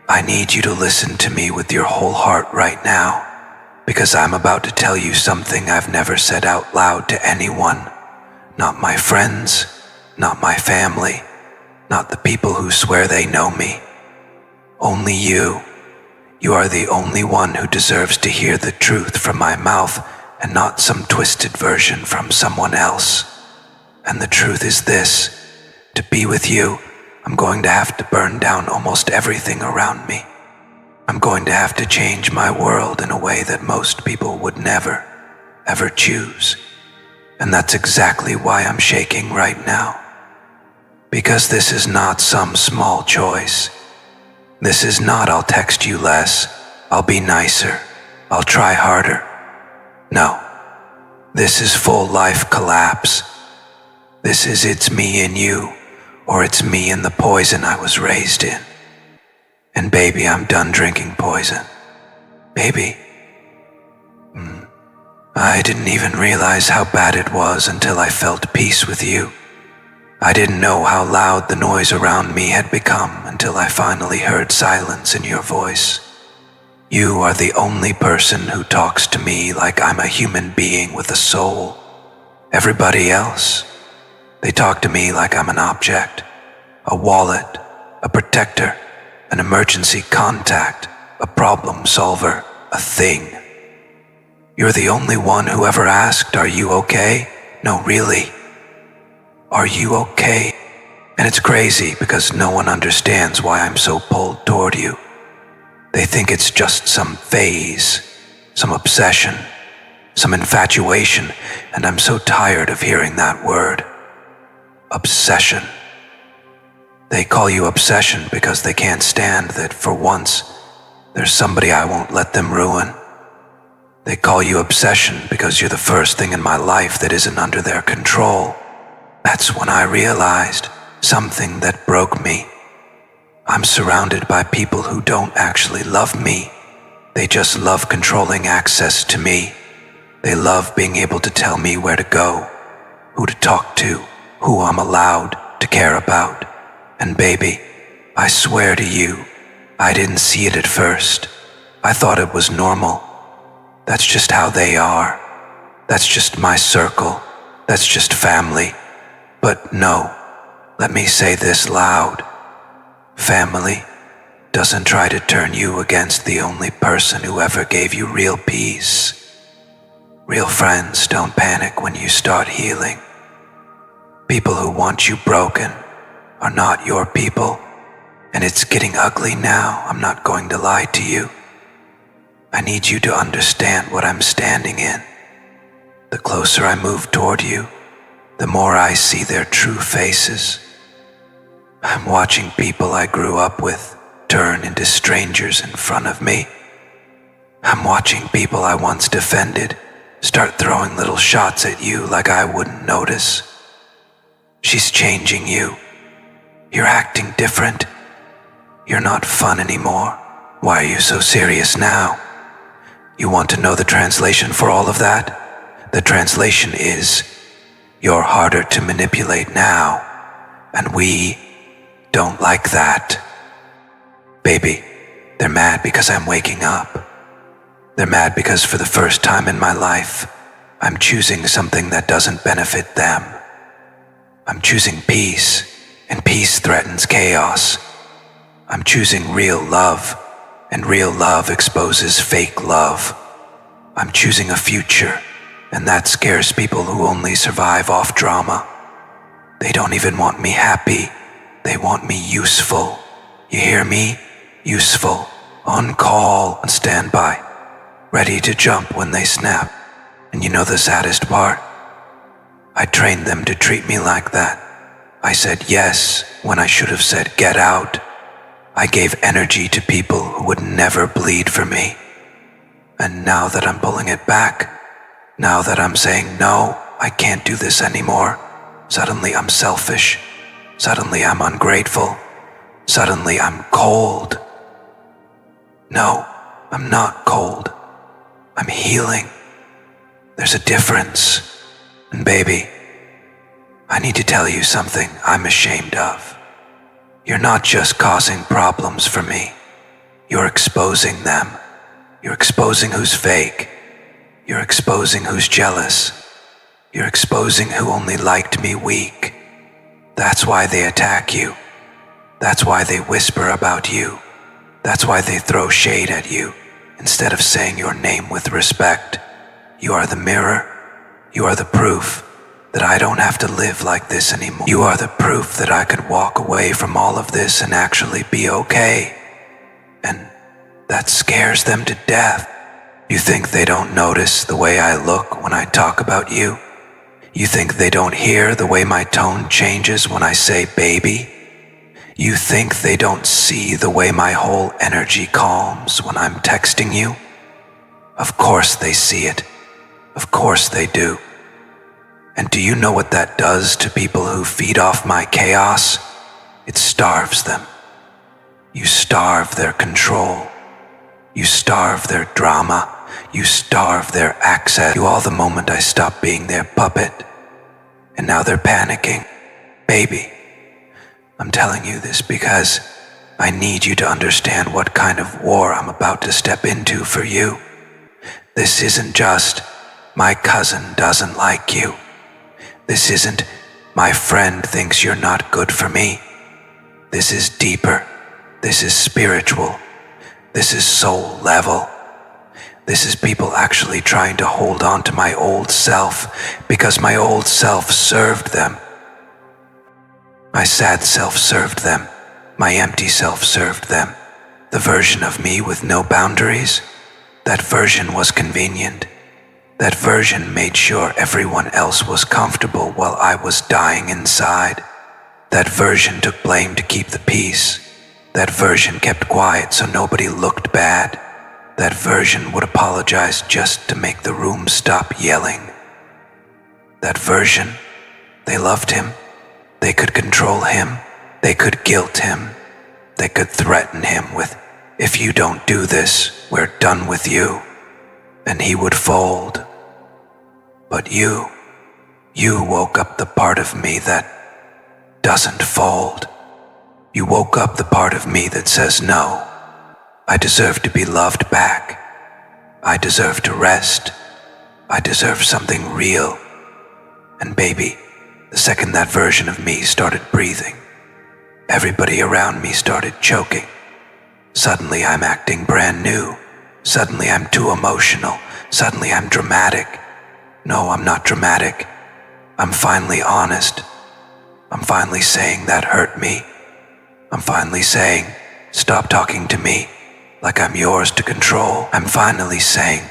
I need you to listen to me with your whole heart right now, because I'm about to tell you something I've never said out loud to anyone. Not my friends, not my family, not the people who swear they know me. Only you. You are the only one who deserves to hear the truth from my mouth and not some twisted version from someone else. And the truth is this: to be with you, I'm going to have to burn down almost everything around me. I'm going to have to change my world in a way that most people would never, ever choose. And that's exactly why I'm shaking right now. Because this is not some small choice. This is not I'll text you less, I'll be nicer, I'll try harder. No, this is full life collapse. This is it's me and you, or it's me and the poison I was raised in. And baby, I'm done drinking poison. Baby. I didn't even realize how bad it was until I felt peace with you. I didn't know how loud the noise around me had become until I finally heard silence in your voice. You are the only person who talks to me like I'm a human being with a soul. Everybody else, they talk to me like I'm an object, a wallet, a protector, an emergency contact, a problem solver, a thing. You're the only one who ever asked, "Are you okay?" No, really. Are you okay? And it's crazy because no one understands why I'm so pulled toward you. They think it's just some phase, some obsession, some infatuation, and I'm so tired of hearing that word. Obsession. They call you obsession because they can't stand that for once there's somebody I won't let them ruin. They call you obsession because you're the first thing in my life that isn't under their control. That's when I realized something that broke me. I'm surrounded by people who don't actually love me. They just love controlling access to me. They love being able to tell me where to go, who to talk to, who I'm allowed to care about. And baby, I swear to you, I didn't see it at first. I thought it was normal. That's just how they are. That's just my circle. That's just family. But no, let me say this loud. Family doesn't try to turn you against the only person who ever gave you real peace. Real friends don't panic when you start healing. People who want you broken are not your people, and it's getting ugly now, I'm not going to lie to you. I need you to understand what I'm standing in. The closer I move toward you, the more I see their true faces. I'm watching people I grew up with turn into strangers in front of me. I'm watching people I once defended start throwing little shots at you like I wouldn't notice. She's changing you. You're acting different. You're not fun anymore. Why are you so serious now? You want to know the translation for all of that? The translation is, you're harder to manipulate now, and we don't like that. Baby, they're mad because I'm waking up. They're mad because for the first time in my life, I'm choosing something that doesn't benefit them. I'm choosing peace, and peace threatens chaos. I'm choosing real love, and real love exposes fake love. I'm choosing a future, and that scares people who only survive off drama. They don't even want me happy. They want me useful. You hear me? Useful. On call, on standby. Ready to jump when they snap. And you know the saddest part? I trained them to treat me like that. I said yes when I should have said get out. I gave energy to people who would never bleed for me. And now that I'm pulling it back, now that I'm saying no, I can't do this anymore, suddenly I'm selfish. Suddenly I'm ungrateful. Suddenly I'm cold. No, I'm not cold. I'm healing. There's a difference. And baby, I need to tell you something I'm ashamed of. You're not just causing problems for me. You're exposing them. You're exposing who's fake. You're exposing who's jealous. You're exposing who only liked me weak. That's why they attack you. That's why they whisper about you. That's why they throw shade at you instead of saying your name with respect. You are the mirror. You are the proof that I don't have to live like this anymore. You are the proof that I could walk away from all of this and actually be okay. And that scares them to death. You think they don't notice the way I look when I talk about you? You think they don't hear the way my tone changes when I say baby? You think they don't see the way my whole energy calms when I'm texting you? Of course they see it. Of course they do. And do you know what that does to people who feed off my chaos? It starves them. You starve their control. You starve their drama. You starve their access to all the moment I stop being their puppet. And now they're panicking. Baby, I'm telling you this because I need you to understand what kind of war I'm about to step into for you. This isn't just my cousin doesn't like you. This isn't my friend thinks you're not good for me. This is deeper. This is spiritual. This is soul level. This is people actually trying to hold on to my old self because my old self served them. My sad self served them. My empty self served them. The version of me with no boundaries, that version was convenient. That version made sure everyone else was comfortable while I was dying inside. That version took blame to keep the peace. That version kept quiet so nobody looked bad. That version would apologize just to make the room stop yelling. That version, they loved him. They could control him. They could guilt him. They could threaten him with, if you don't do this, we're done with you. And he would fold. But you woke up the part of me that doesn't fold. You woke up the part of me that says no. I deserve to be loved back. I deserve to rest. I deserve something real. And baby, the second that version of me started breathing, everybody around me started choking. Suddenly I'm acting brand new. Suddenly I'm too emotional. Suddenly I'm dramatic. No, I'm not dramatic. I'm finally honest. I'm finally saying that hurt me. I'm finally saying, stop talking to me like I'm yours to control. I'm finally saying,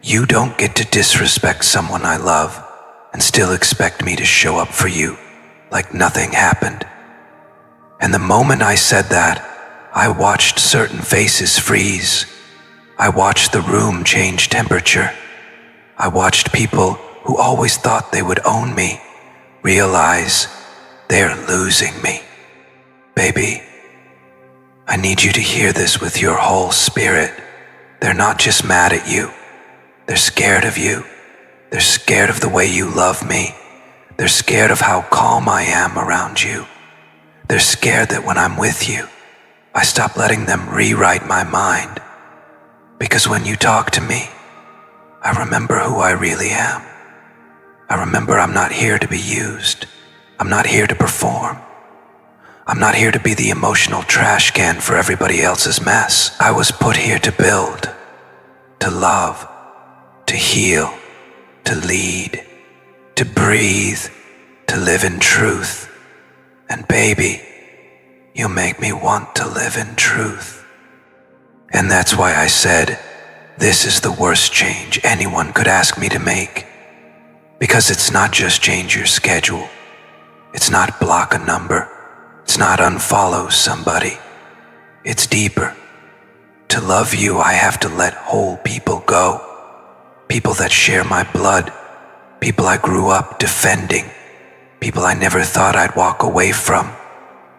you don't get to disrespect someone I love and still expect me to show up for you like nothing happened. And the moment I said that, I watched certain faces freeze. I watched the room change temperature. I watched people who always thought they would own me realize they're losing me. Baby, I need you to hear this with your whole spirit. They're not just mad at you. They're scared of you. They're scared of the way you love me. They're scared of how calm I am around you. They're scared that when I'm with you, I stop letting them rewrite my mind. Because when you talk to me, I remember who I really am. I remember I'm not here to be used. I'm not here to perform. I'm not here to be the emotional trash can for everybody else's mess. I was put here to build, to love, to heal, to lead, to breathe, to live in truth. And baby, you make me want to live in truth. And that's why I said, this is the worst change anyone could ask me to make. Because it's not just change your schedule. It's not block a number. It's not unfollow somebody. It's deeper. To love you, I have to let whole people go. People that share my blood. People I grew up defending. People I never thought I'd walk away from.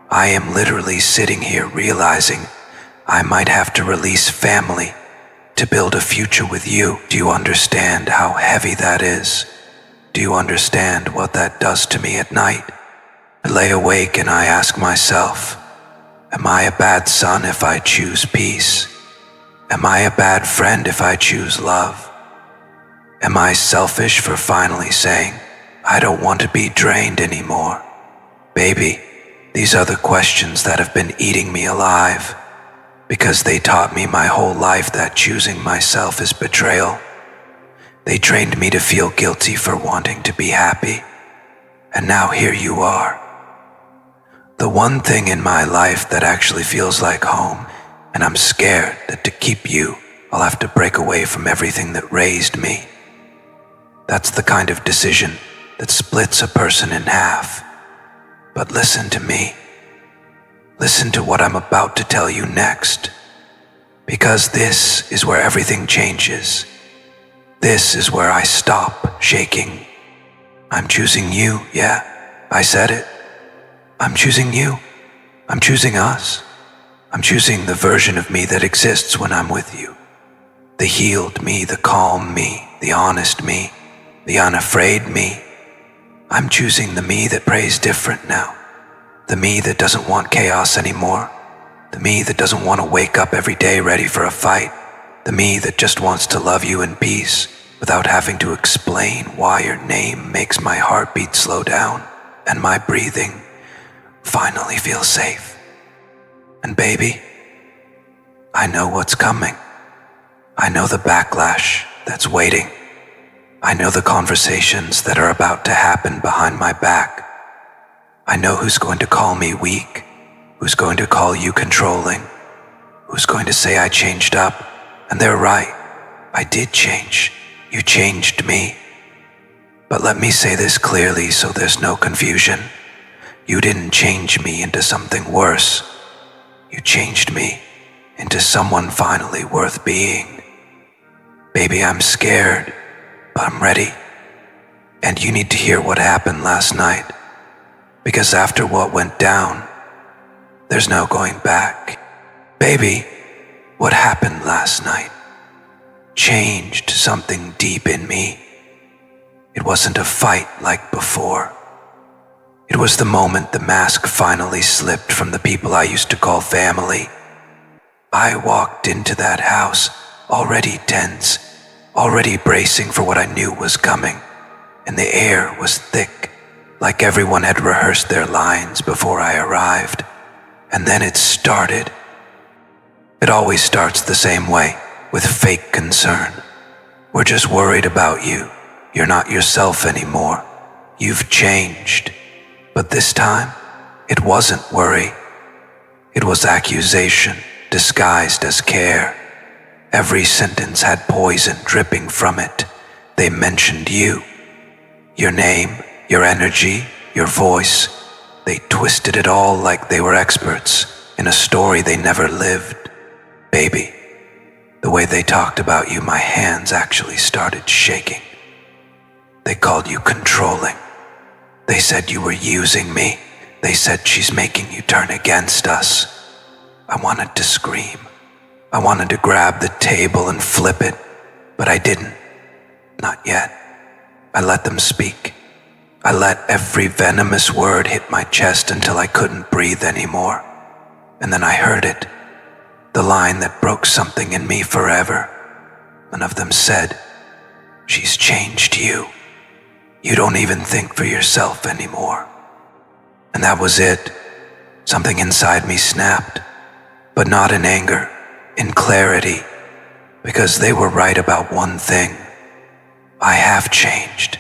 I am literally sitting here realizing I might have to release family to build a future with you. Do you understand how heavy that is? Do you understand what that does to me at night? I lay awake and I ask myself, Am I a bad son if I choose peace? Am I a bad friend if I choose love? Am I selfish for finally saying, I don't want to be drained anymore? Baby, these are the questions that have been eating me alive, because they taught me my whole life that choosing myself is betrayal. They trained me to feel guilty for wanting to be happy, and now here you are. The one thing in my life that actually feels like home, and I'm scared that to keep you, I'll have to break away from everything that raised me. That's the kind of decision that splits a person in half. But listen to me. Listen to what I'm about to tell you next. Because this is where everything changes. This is where I stop shaking. I'm choosing you, yeah, I said it. I'm choosing you. I'm choosing us. I'm choosing the version of me that exists when I'm with you. The healed me, the calm me, the honest me, the unafraid me. I'm choosing the me that prays different now. The me that doesn't want chaos anymore. The me that doesn't want to wake up every day ready for a fight. The me that just wants to love you in peace without having to explain why your name makes my heartbeat slow down and my breathing finally feel safe. And baby, I know what's coming. I know the backlash that's waiting. I know the conversations that are about to happen behind my back. I know who's going to call me weak, who's going to call you controlling, who's going to say I changed up, and they're right. I did change. You changed me. But let me say this clearly so there's no confusion. You didn't change me into something worse. You changed me into someone finally worth being. Baby, I'm scared, but I'm ready. And you need to hear what happened last night. Because after what went down, there's no going back. Baby, what happened last night changed something deep in me. It wasn't a fight like before. It was the moment the mask finally slipped from the people I used to call family. I walked into that house already tense, already bracing for what I knew was coming, and the air was thick, like everyone had rehearsed their lines before I arrived. And then it started. It always starts the same way, with fake concern. We're just worried about you. You're not yourself anymore. You've changed. But this time, it wasn't worry. It was accusation, disguised as care. Every sentence had poison dripping from it. They mentioned you. Your name, your energy, your voice. They twisted it all like they were experts in a story they never lived. Baby, the way they talked about you, my hands actually started shaking. They called you controlling. They said you were using me. They said she's making you turn against us. I wanted to scream. I wanted to grab the table and flip it, but I didn't. Not yet. I let them speak. I let every venomous word hit my chest until I couldn't breathe anymore. And then I heard it. The line that broke something in me forever. One of them said, "She's changed you. You don't even think for yourself anymore." And that was it. Something inside me snapped, but not in anger, in clarity, because they were right about one thing. I have changed,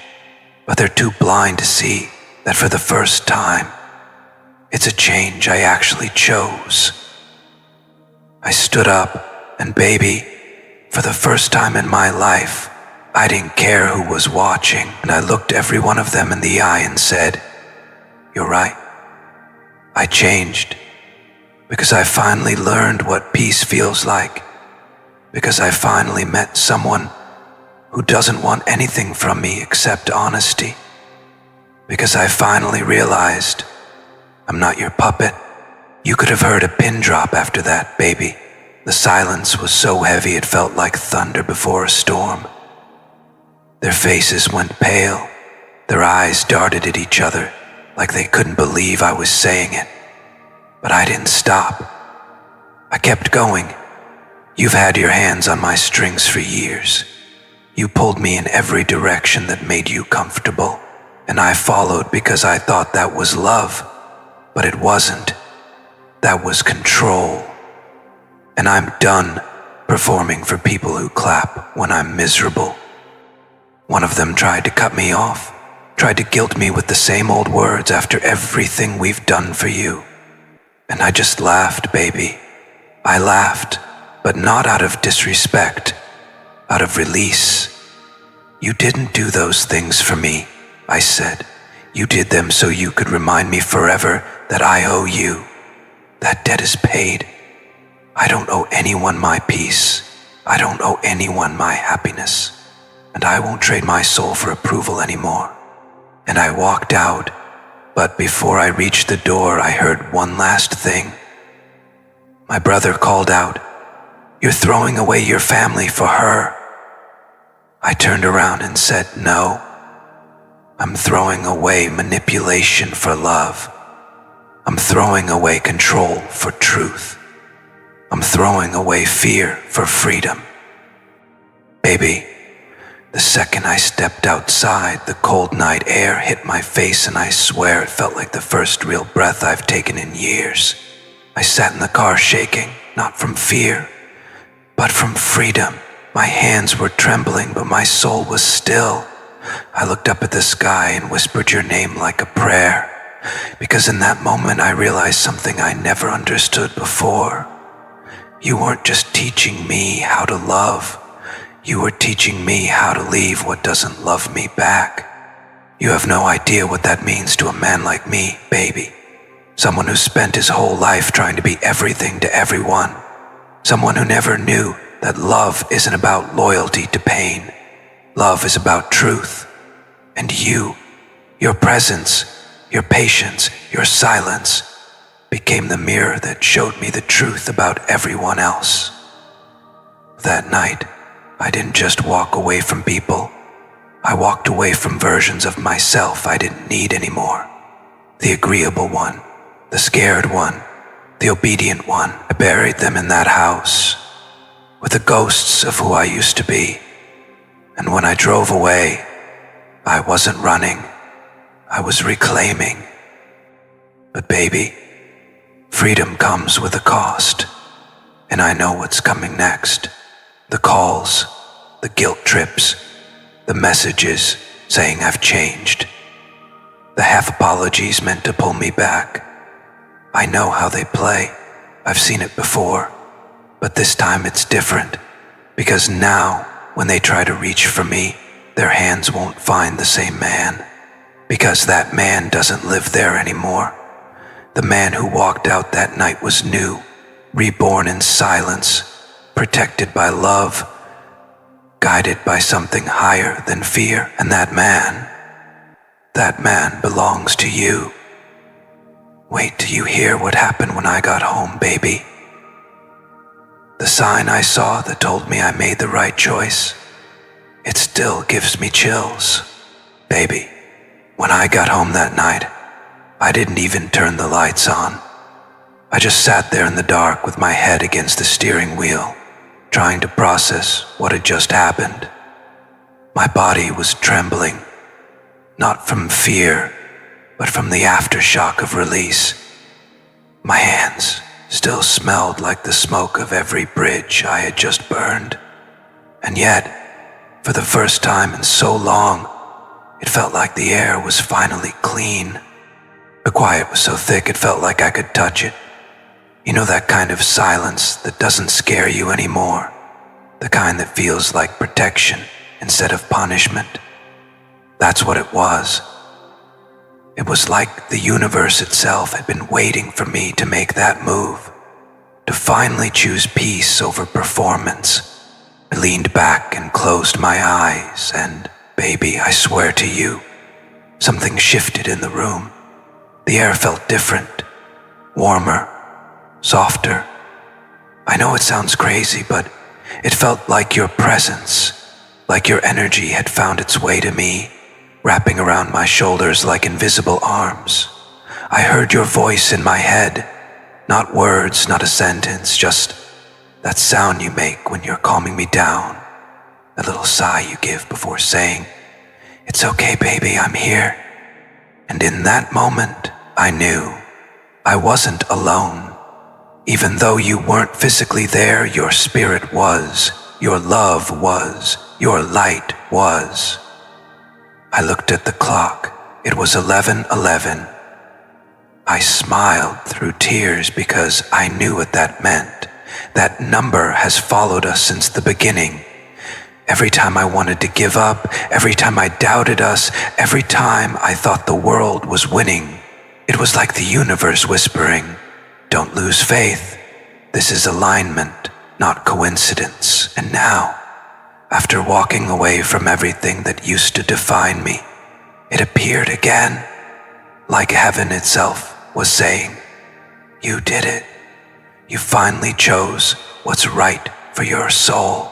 but they're too blind to see that for the first time, it's a change I actually chose. I stood up, and baby, for the first time in my life, I didn't care who was watching, and I looked every one of them in the eye and said, "You're right. I changed because I finally learned what peace feels like, because I finally met someone who doesn't want anything from me except honesty, because I finally realized I'm not your puppet." You could have heard a pin drop after that, baby. The silence was so heavy it felt like thunder before a storm. Their faces went pale. Their eyes darted at each other like they couldn't believe I was saying it. But I didn't stop. I kept going. You've had your hands on my strings for years. You pulled me in every direction that made you comfortable, and I followed because I thought that was love, but it wasn't. That was control. And I'm done performing for people who clap when I'm miserable. One of them tried to cut me off, tried to guilt me with the same old words after everything we've done for you. And I just laughed, baby. I laughed, but not out of disrespect, out of release. You didn't do those things for me, I said. You did them so you could remind me forever that I owe you. That debt is paid. I don't owe anyone my peace. I don't owe anyone my happiness. And I won't trade my soul for approval anymore. And I walked out, but before I reached the door, I heard one last thing. My brother called out, "You're throwing away your family for her." I turned around and said, "No. I'm throwing away manipulation for love. I'm throwing away control for truth. I'm throwing away fear for freedom." Baby, the second I stepped outside, the cold night air hit my face, and I swear it felt like the first real breath I've taken in years. I sat in the car shaking, not from fear, but from freedom. My hands were trembling, but my soul was still. I looked up at the sky and whispered your name like a prayer, because in that moment I realized something I never understood before. You weren't just teaching me how to love. You were teaching me how to leave what doesn't love me back. You have no idea what that means to a man like me, baby. Someone who spent his whole life trying to be everything to everyone. Someone who never knew that love isn't about loyalty to pain. Love is about truth. And you, your presence, your patience, your silence, became the mirror that showed me the truth about everyone else. That night, I didn't just walk away from people. I walked away from versions of myself I didn't need anymore. The agreeable one, the scared one, the obedient one. I buried them in that house with the ghosts of who I used to be. And when I drove away, I wasn't running. I was reclaiming. But baby, freedom comes with a cost, and I know what's coming next. The calls, the guilt trips, the messages saying I've changed, the half apologies meant to pull me back. I know how they play. I've seen it before, but this time it's different, because now when they try to reach for me, their hands won't find the same man, because that man doesn't live there anymore. The man who walked out that night was new, reborn in silence, protected by love, guided by something higher than fear. And that man belongs to you. Wait till you hear what happened when I got home, baby. The sign I saw that told me I made the right choice, it still gives me chills. Baby, when I got home that night, I didn't even turn the lights on. I just sat there in the dark with my head against the steering wheel, trying to process what had just happened. My body was trembling, not from fear, but from the aftershock of release. My hands still smelled like the smoke of every bridge I had just burned. And yet, for the first time in so long, it felt like the air was finally clean. The quiet was so thick it felt like I could touch it. You know, that kind of silence that doesn't scare you anymore. The kind that feels like protection instead of punishment. That's what it was. It was like the universe itself had been waiting for me to make that move, to finally choose peace over performance. I leaned back and closed my eyes, and baby, I swear to you, something shifted in the room. The air felt different, warmer, softer. I know it sounds crazy, but it felt like your presence, like your energy had found its way to me, wrapping around my shoulders like invisible arms. I heard your voice in my head, Not words, not a sentence, just that sound you make when you're calming me down. That little sigh you give before saying, "It's okay, baby, I'm here." And in that moment, I knew I wasn't alone. Even though you weren't physically there, your spirit was, your love was, your light was. I looked at the clock. It was 11:11. I smiled through tears because I knew what that meant. That number has followed us since the beginning. Every time I wanted to give up, every time I doubted us, every time I thought the world was winning, it was like the universe whispering, "Don't lose faith. This is alignment, not coincidence." And now, after walking away from everything that used to define me, it appeared again, like heaven itself was saying, "You did it. You finally chose what's right for your soul,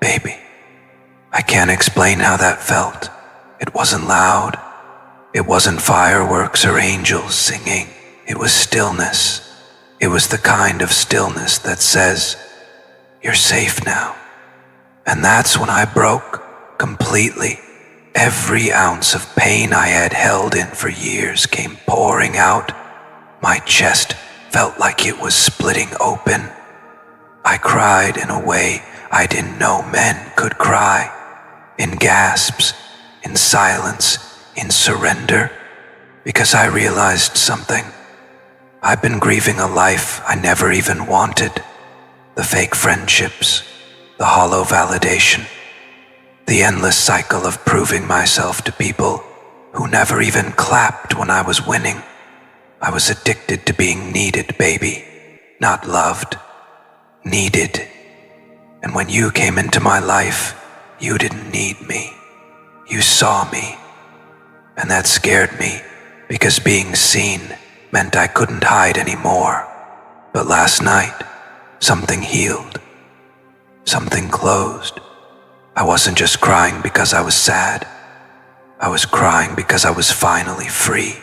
baby." I can't explain how that felt. It wasn't loud. It wasn't fireworks or angels singing. It was stillness. It was the kind of stillness that says, "You're safe now." And that's when I broke completely. Every ounce of pain I had held in for years came pouring out. My chest felt like it was splitting open. I cried in a way I didn't know men could cry. In gasps, in silence, in surrender, because I realized something. I've been grieving a life I never even wanted. The fake friendships, the hollow validation, the endless cycle of proving myself to people who never even clapped when I was winning. I was addicted to being needed, baby, not loved. Needed. And when you came into my life, you didn't need me. You saw me. And that scared me, because being seen meant I couldn't hide anymore. But last night, something healed. Something closed. I wasn't just crying because I was sad. I was crying because I was finally free.